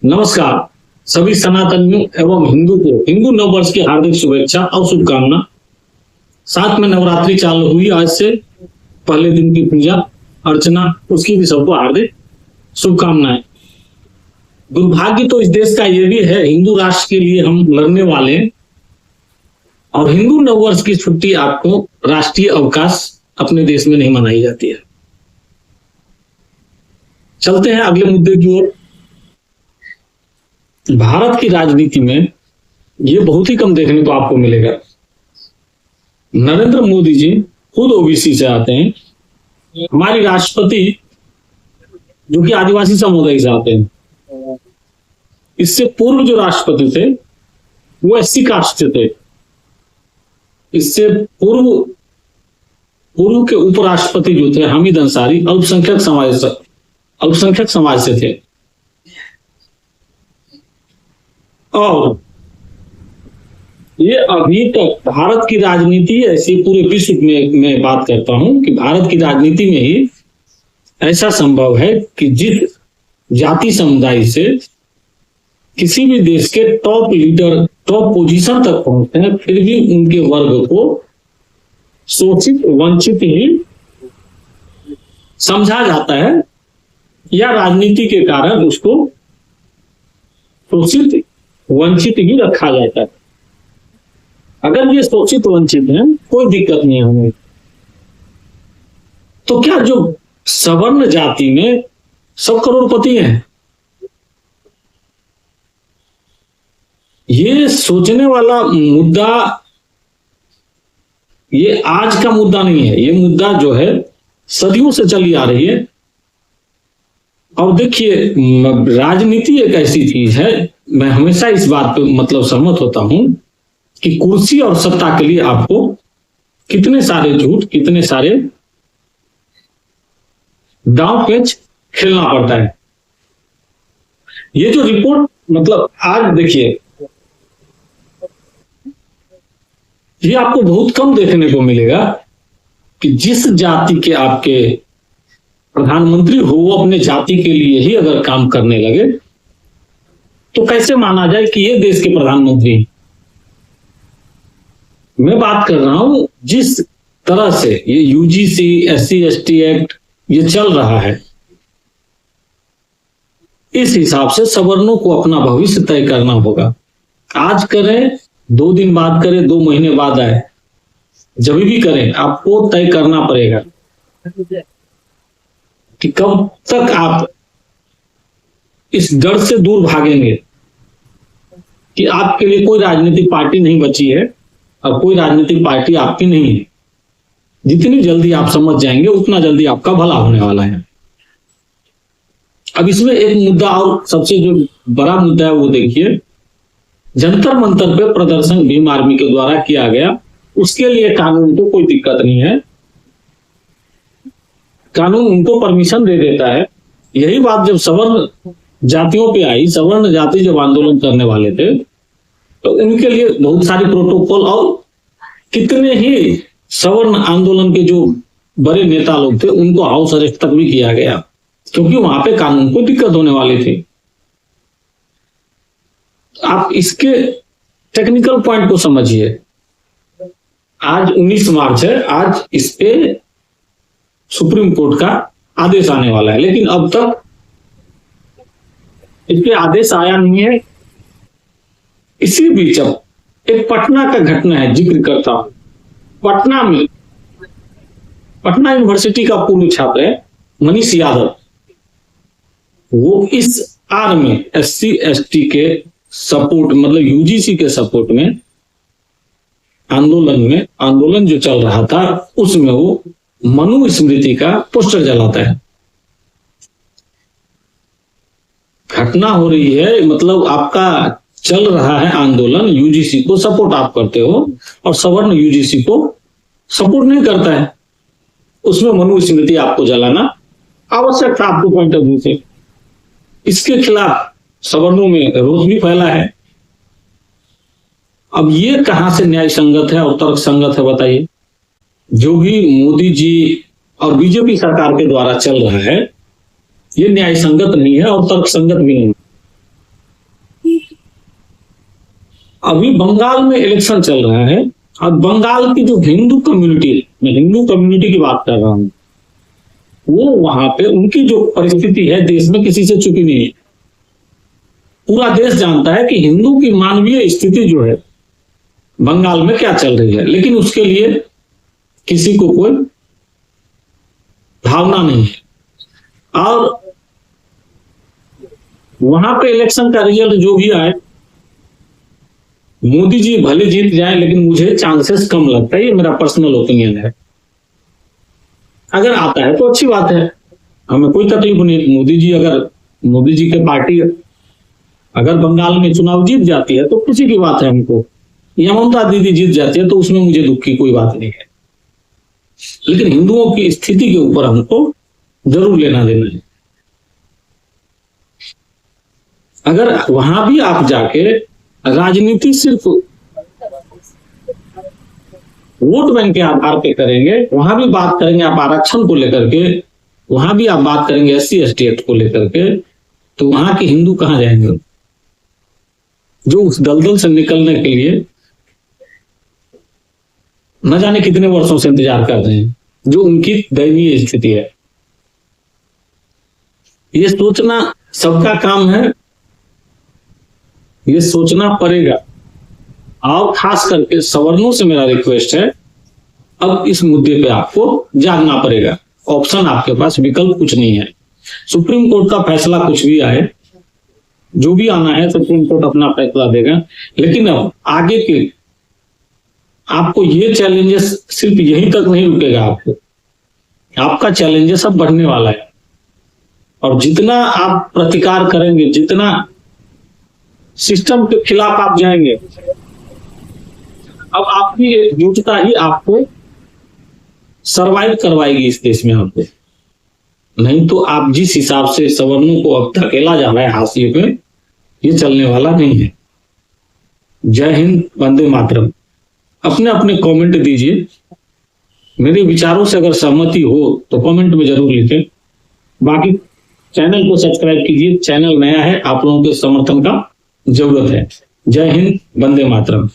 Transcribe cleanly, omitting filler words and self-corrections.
नमस्कार सभी सनातनियों एवं हिंदू को हिंदू नववर्ष की हार्दिक शुभेच्छा और शुभकामना। साथ में नवरात्रि चालू हुई, आज से पहले दिन की पूजा अर्चना, उसकी भी सबको हार्दिक शुभकामनाएं। दुर्भाग्य तो इस देश का ये भी है, हिंदू राष्ट्र के लिए हम लड़ने वाले हैं और हिंदू नववर्ष की छुट्टी आपको राष्ट्रीय अवकाश अपने देश में नहीं मनाई जाती है। चलते हैं अगले मुद्दे की ओर। भारत की राजनीति में ये बहुत ही कम देखने को आपको मिलेगा। नरेंद्र मोदी जी खुद ओबीसी से आते हैं, हमारी राष्ट्रपति जो कि आदिवासी समुदाय से आते हैं। इससे पूर्व जो राष्ट्रपति थे वो एससी कास्ट से थे। इससे पूर्व के उपराष्ट्रपति जो थे हामिद अंसारी अल्पसंख्यक समाज से थे। और ये अभी तक भारत की राजनीति ऐसी पूरे विश्व में मैं बात करता हूं कि भारत की राजनीति में ही ऐसा संभव है कि जिस जाति समुदाय से किसी भी देश के टॉप लीडर टॉप पोजीशन तक पहुंचते हैं, फिर भी उनके वर्ग को शोषित वंचित ही समझा जाता है या राजनीति के कारण उसको शोषित वंचित ही रखा जाता है। अगर ये शोषित वंचित है कोई दिक्कत नहीं है हमें। तो क्या जो सवर्ण जाति में सब करोड़पति हैं? ये सोचने वाला मुद्दा ये आज का मुद्दा नहीं है। ये मुद्दा जो है सदियों से चली आ रही है। और देखिए, राजनीति एक ऐसी चीज है, मैं हमेशा इस बात पे मतलब सहमत होता हूं कि कुर्सी और सत्ता के लिए आपको कितने सारे झूठ, कितने सारे दांव पेच खेलना पड़ता है। ये जो रिपोर्ट मतलब आज देखिए, ये आपको बहुत कम देखने को मिलेगा कि जिस जाति के आपके प्रधानमंत्री हो वो अपने जाति के लिए ही अगर काम करने लगे तो कैसे माना जाए कि ये देश के प्रधानमंत्री। मैं बात कर रहा हूं जिस तरह से ये यूजीसी एससी एसटी एक्ट ये चल रहा है, इस हिसाब से सवर्णों को अपना भविष्य तय करना होगा। आज करें, 2 दिन बाद करें, 2 महीने बाद आए, जब भी करें आपको तय करना पड़ेगा कि कब तक आप इस डर से दूर भागेंगे कि आपके लिए कोई राजनीतिक पार्टी नहीं बची है और कोई राजनीतिक पार्टी आपकी नहीं है। जितनी जल्दी आप समझ जाएंगे उतना जल्दी आपका भला होने वाला है। अब इसमें एक मुद्दा और सबसे जो बड़ा मुद्दा है वो देखिए, जंतर मंतर पे प्रदर्शन भीम आर्मी के द्वारा किया गया, उसके लिए कानून को कोई दिक्कत नहीं है, कानून उनको परमिशन दे देता है। यही बात जब सवर्ण जातियों पे आई, सवर्ण जाति जब आंदोलन करने वाले थे तो उनके लिए बहुत सारी प्रोटोकॉल और कितने ही सवर्ण आंदोलन के जो बड़े नेता लोग थे उनको हाउस अरेस्ट तक भी किया गया, क्योंकि वहां पे कानून को दिक्कत होने वाली थी। आप इसके टेक्निकल पॉइंट को समझिए। आज 19 मार्च है, आज इस पे सुप्रीम कोर्ट का आदेश आने वाला है, लेकिन अब तक इस पे आदेश आया नहीं है। इसी बीच अब एक पटना का घटना है, जिक्र करता हूं। पटना में पटना यूनिवर्सिटी का पूर्व छात्र है मनीष यादव, वो इस आर में एससी एसटी के सपोर्ट मतलब यूजीसी के सपोर्ट में आंदोलन जो चल रहा था उसमें वो मनु स्मृति का पोस्टर जलाता है। घटना हो रही है, मतलब आपका चल रहा है आंदोलन, यूजीसी को सपोर्ट आप करते हो और सवर्ण यूजीसी को सपोर्ट नहीं करता है, उसमें मनु स्मृति आपको जलाना आवश्यक था आपको पॉइंट ऑफ व्यू से। इसके खिलाफ सवर्णों में रोष भी फैला है। अब ये कहां से न्याय संगत है और तर्क संगत है बताइए? जो भी मोदी जी और बीजेपी सरकार के द्वारा चल रहा है ये न्याय संगत नहीं है और तर्क संगत भी नहीं। अभी बंगाल में इलेक्शन चल रहा है और बंगाल की जो हिंदू कम्युनिटी, मैं हिंदू कम्युनिटी की बात कर रहा हूं, वो वहां पे उनकी जो परिस्थिति है देश में किसी से चुकी नहीं है। पूरा देश जानता है कि हिंदू की मानवीय स्थिति जो है बंगाल में क्या चल रही है, लेकिन उसके लिए किसी को कोई भावना नहीं है। और वहां पे इलेक्शन का रिजल्ट जो भी आए, मोदी जी भले जीत जाए, लेकिन मुझे चांसेस कम लगता है, ये मेरा पर्सनल ओपिनियन है। अगर आता है तो अच्छी बात है, हमें कोई तकलीफ नहीं। मोदी जी के पार्टी अगर बंगाल में चुनाव जीत जाती है तो खुशी की बात है हमको, या ममता दीदी जीत जाती है तो उसमें मुझे दुख की कोई बात नहीं है। लेकिन हिंदुओं की स्थिति के ऊपर हमको जरूर लेना देना है। अगर वहां भी आप जाके राजनीति सिर्फ वोट बैंक के आधार पे करेंगे, वहां भी बात करेंगे आप आरक्षण को लेकर के, वहां भी आप बात करेंगे SC ST एक्ट को लेकर के, तो वहां के हिंदू कहां जाएंगे जो उस दलदल से निकलने के लिए न जाने कितने वर्षों से इंतजार कर रहे हैं, जो उनकी दयनीय स्थिति है। ये सोचना सबका काम है, ये सोचना पड़ेगा। और खास करके सवर्णों से मेरा रिक्वेस्ट है, अब इस मुद्दे पे आपको जागना पड़ेगा। ऑप्शन आपके पास, विकल्प कुछ नहीं है। सुप्रीम कोर्ट का फैसला कुछ भी आए, जो भी आना है सुप्रीम कोर्ट अपना फैसला देगा। लेकिन अब आगे के आपको ये चैलेंजेस सिर्फ यहीं तक नहीं रुकेगा, आपका चैलेंजेस अब बढ़ने वाला है। और जितना आप प्रतिकार करेंगे, जितना सिस्टम के खिलाफ आप जाएंगे, अब आपकी एकजुटता ही आपको सरवाइव करवाएगी इस देश में आपको। नहीं तो आप जिस हिसाब से सवर्णों को अब धकेला जा रहा है हाशिए पे, ये चलने वाला नहीं है। जय हिंद, वंदे मातरम। अपने अपने कमेंट दीजिए, मेरे विचारों से अगर सहमति हो तो कमेंट में जरूर लिखें। बाकी चैनल को सब्सक्राइब कीजिए, चैनल नया है, आप लोगों के समर्थन का जरूरत है। जय हिंद, वंदे मातरम।